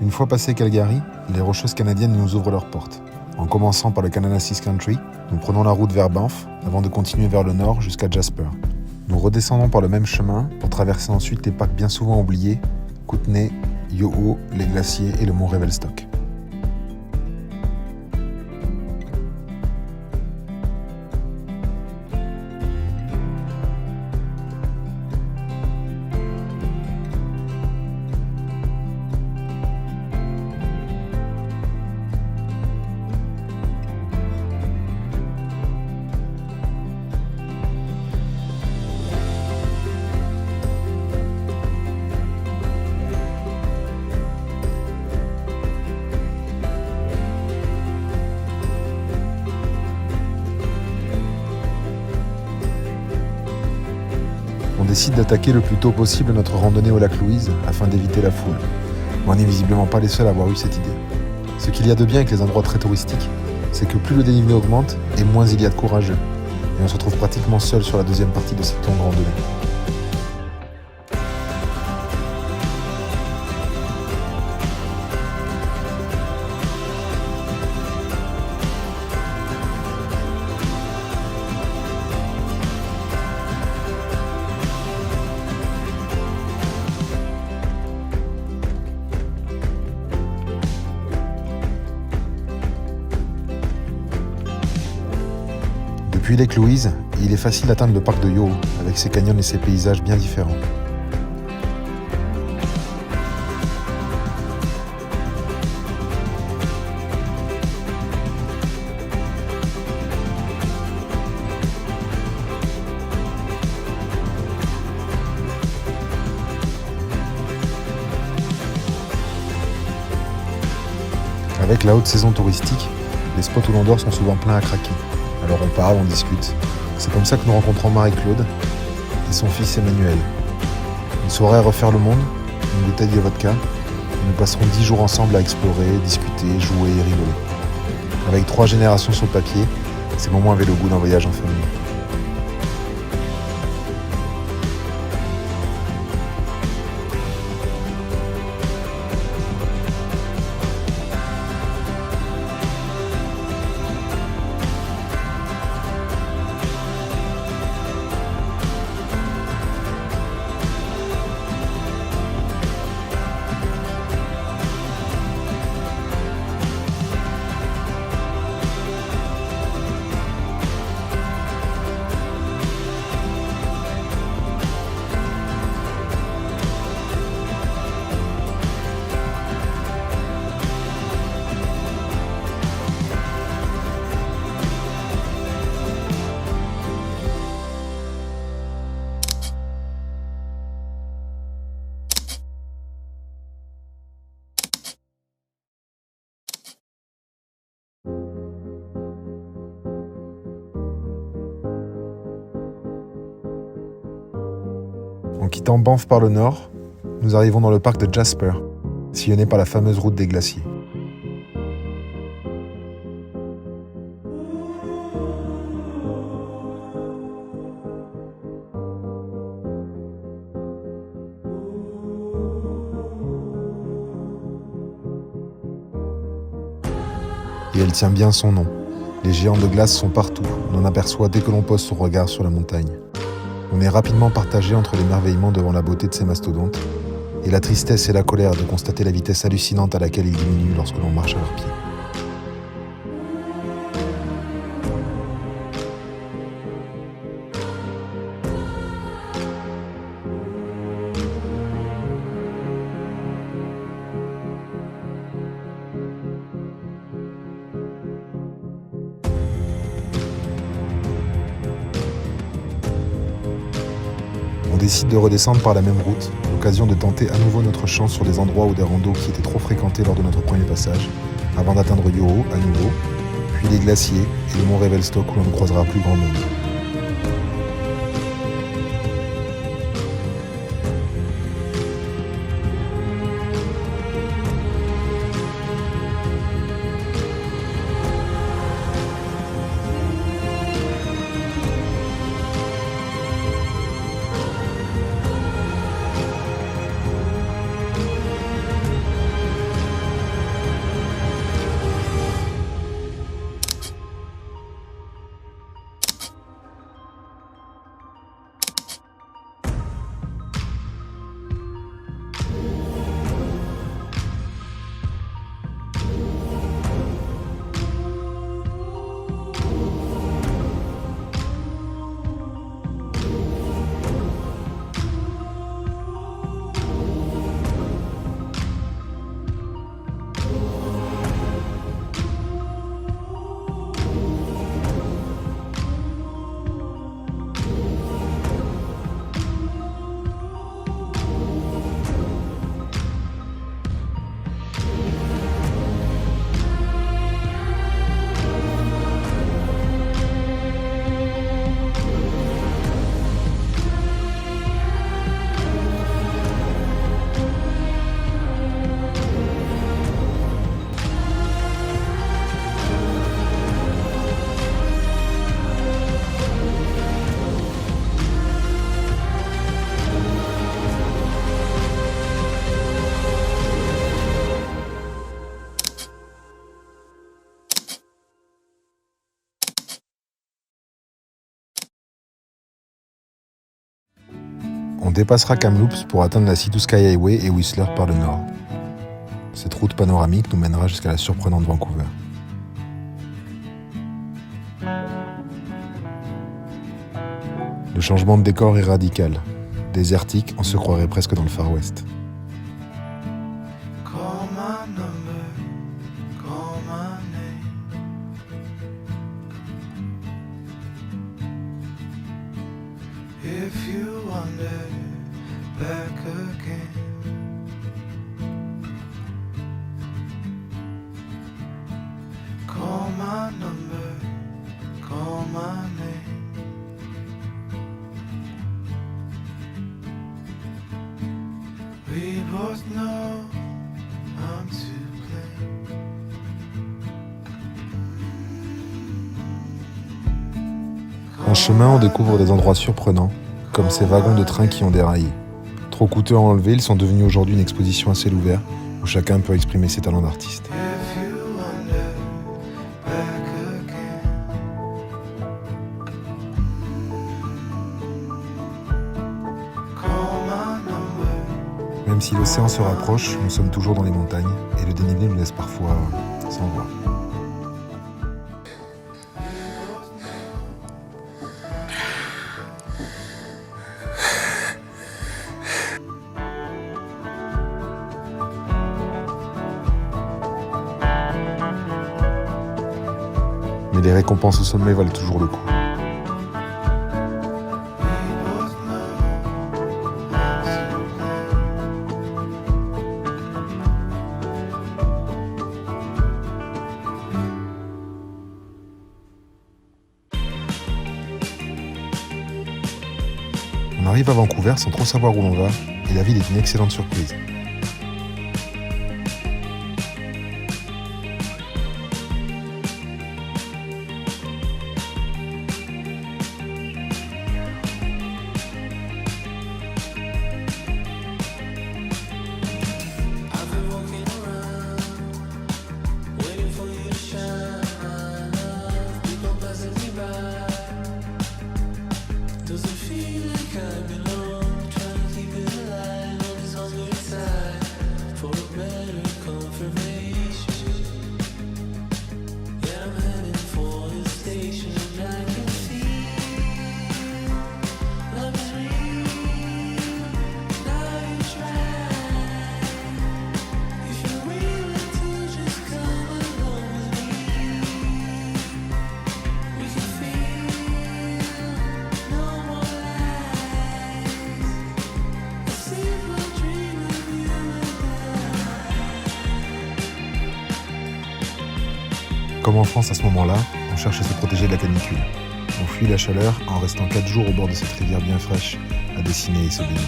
Une fois passé Calgary, les Rocheuses canadiennes nous ouvrent leurs portes. En commençant par le Kananaskis Country, nous prenons la route vers Banff avant de continuer vers le nord jusqu'à Jasper. Nous redescendons par le même chemin pour traverser ensuite les parcs bien souvent oubliés, Kootenay, Yoho, les glaciers et le mont Revelstoke. On décide d'attaquer le plus tôt possible notre randonnée au lac Louise afin d'éviter la foule. On n'est visiblement pas les seuls à avoir eu cette idée. Ce qu'il y a de bien avec les endroits très touristiques, c'est que plus le dénivelé augmente et moins il y a de courageux. Et on se retrouve pratiquement seul sur la deuxième partie de cette longue randonnée. Depuis Lake Louise, il est facile d'atteindre le parc de Yoho, avec ses canyons et ses paysages bien différents. Avec la haute saison touristique, les spots où l'on dort sont souvent pleins à craquer. Alors on parle, on discute. C'est comme ça que nous rencontrons Marie-Claude et son fils Emmanuel. Une soirée à refaire le monde, une bouteille de vodka, et nous passerons 10 jours ensemble à explorer, discuter, jouer et rigoler. Avec 3 générations sur le papier, ces moments avaient le goût d'un voyage en famille. En quittant Banff par le nord, nous arrivons dans le parc de Jasper, sillonné par la fameuse route des glaciers. Et elle tient bien son nom. Les géants de glace sont partout, on en aperçoit dès que l'on pose son regard sur la montagne. On est rapidement partagé entre l'émerveillement devant la beauté de ces mastodontes et la tristesse et la colère de constater la vitesse hallucinante à laquelle ils diminuent lorsque l'on marche à leurs pieds. On décide de redescendre par la même route, l'occasion de tenter à nouveau notre chance sur des endroits ou des randos qui étaient trop fréquentés lors de notre premier passage, avant d'atteindre Yoho à nouveau, puis les glaciers et le mont Revelstoke où l'on ne croisera plus grand monde. On dépassera Kamloops pour atteindre la Sea to Sky Highway et Whistler par le nord. Cette route panoramique nous mènera jusqu'à la surprenante Vancouver. Le changement de décor est radical. Désertique, on se croirait presque dans le Far West. If you wander back again, call my number, call my name. We both know I'm to blame. En chemin, on découvre des endroits surprenants, comme ces wagons de train qui ont déraillé. Trop coûteux à enlever, ils sont devenus aujourd'hui une exposition à ciel ouvert, où chacun peut exprimer ses talents d'artiste. If you wander back again, call my number. Même si l'océan se rapproche, nous sommes toujours dans les montagnes, et le dénivelé nous laisse parfois sans voix. Mais les récompenses au sommet valent toujours le coup. On arrive à Vancouver sans trop savoir où l'on va, et la ville est une excellente surprise. Comme en France à ce moment-là, on cherche à se protéger de la canicule. On fuit la chaleur en restant 4 jours au bord de cette rivière bien fraîche à dessiner et se baigner.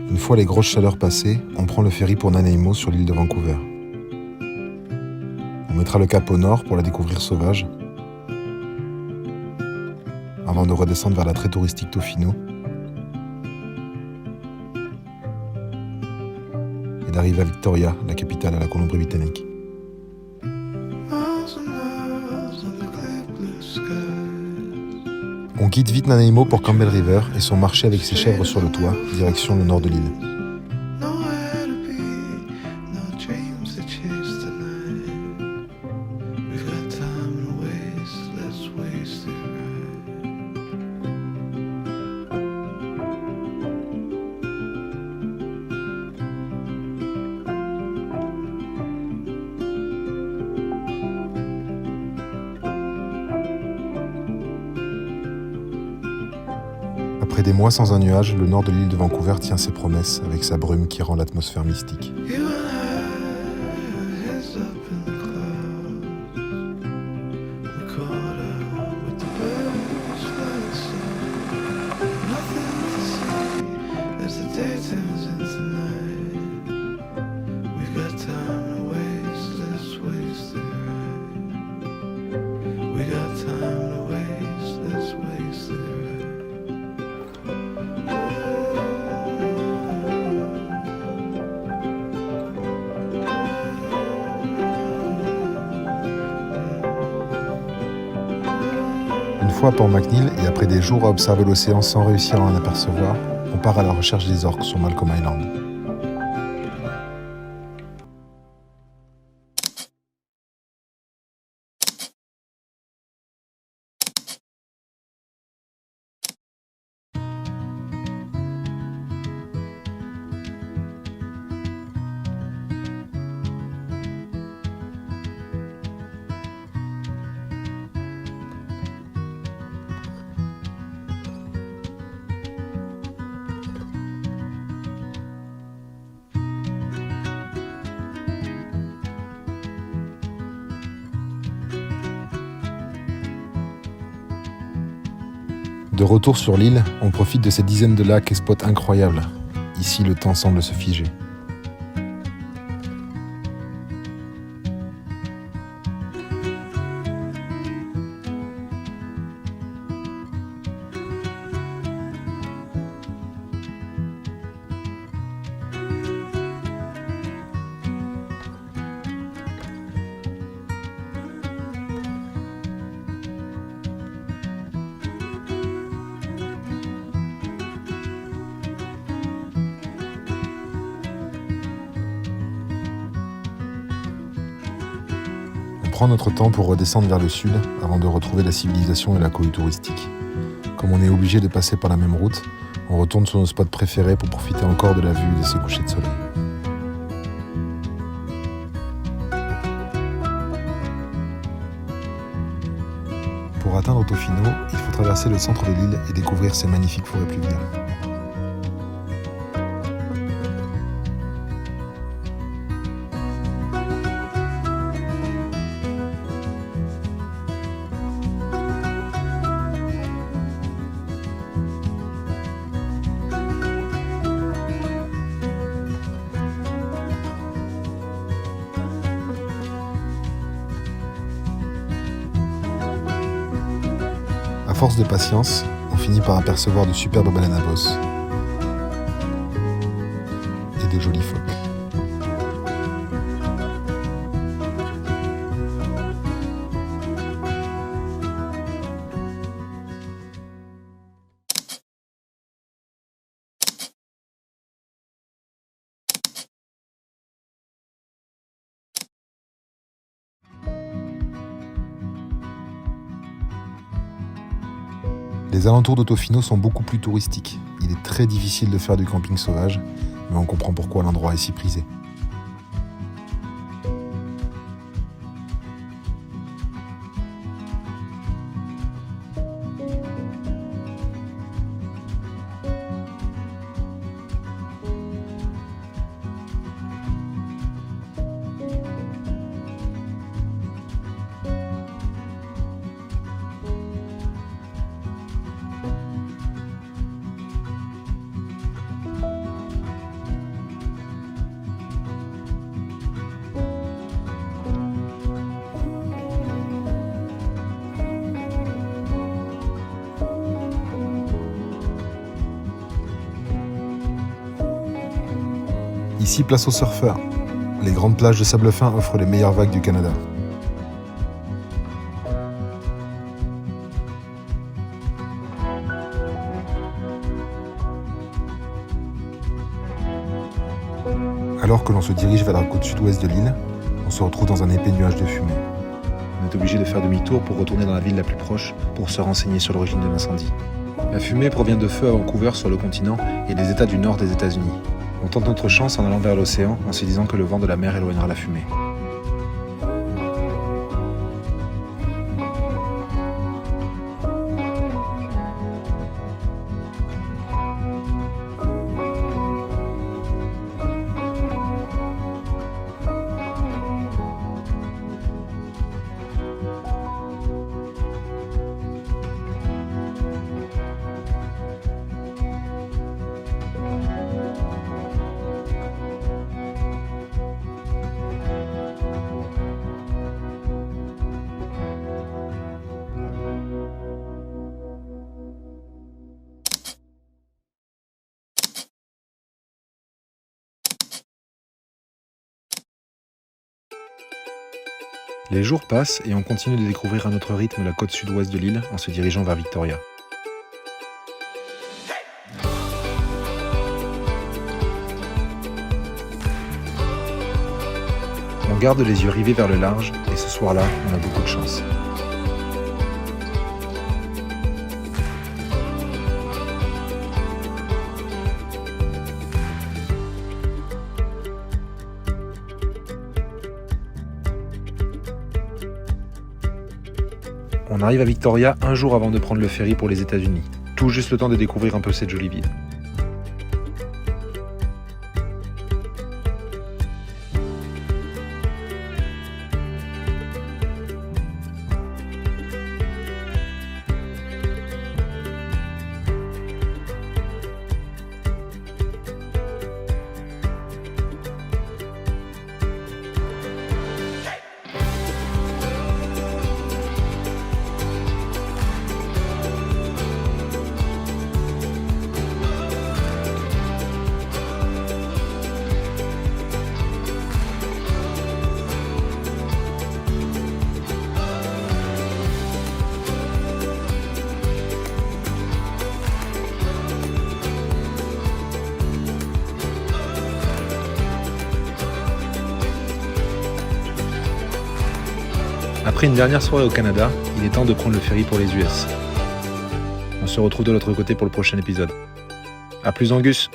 Une fois les grosses chaleurs passées, on prend le ferry pour Nanaimo sur l'île de Vancouver. On mettra le cap au nord pour la découvrir sauvage, avant de redescendre vers la très touristique Tofino et d'arriver à Victoria, la capitale à la Colombie-Britannique. On quitte vite Nanaimo pour Campbell River et son marché avec ses chèvres sur le toit, direction le nord de l'île. Après des mois sans un nuage, le nord de l'île de Vancouver tient ses promesses avec sa brume qui rend l'atmosphère mystique. fois à Port McNeill et après des jours à observer l'océan sans réussir à en apercevoir, on part à la recherche des orques sur Malcolm Island. De retour sur l'île, on profite de ces dizaines de lacs et spots incroyables. Ici, le temps semble se figer. On prend notre temps pour redescendre vers le sud avant de retrouver la civilisation et la cohue touristique. Comme on est obligé de passer par la même route, on retourne sur nos spots préférés pour profiter encore de la vue de ces couchers de soleil. Pour atteindre Tofino, il faut traverser le centre de l'île et découvrir ses magnifiques forêts pluviales. À force de patience, on finit par apercevoir de superbes baleines à bosse et de jolis phoques. Les alentours de Tofino sont beaucoup plus touristiques. Il est très difficile de faire du camping sauvage, mais on comprend pourquoi l'endroit est si prisé. Ici, place aux surfeurs. Les grandes plages de sable fin offrent les meilleures vagues du Canada. Alors que l'on se dirige vers la côte sud-ouest de l'île, on se retrouve dans un épais nuage de fumée. On est obligé de faire demi-tour pour retourner dans la ville la plus proche pour se renseigner sur l'origine de l'incendie. La fumée provient de feux à Vancouver sur le continent et des États du nord des États-Unis. On tente notre chance en allant vers l'océan en se disant que le vent de la mer éloignera la fumée. Les jours passent et on continue de découvrir à notre rythme la côte sud-ouest de l'île en se dirigeant vers Victoria. On garde les yeux rivés vers le large et ce soir-là, on a beaucoup de chance. On arrive à Victoria un jour avant de prendre le ferry pour les États-Unis. Tout juste le temps de découvrir un peu cette jolie ville. Après une dernière soirée au Canada, il est temps de prendre le ferry pour les US. On se retrouve de l'autre côté pour le prochain épisode. A plus Angus!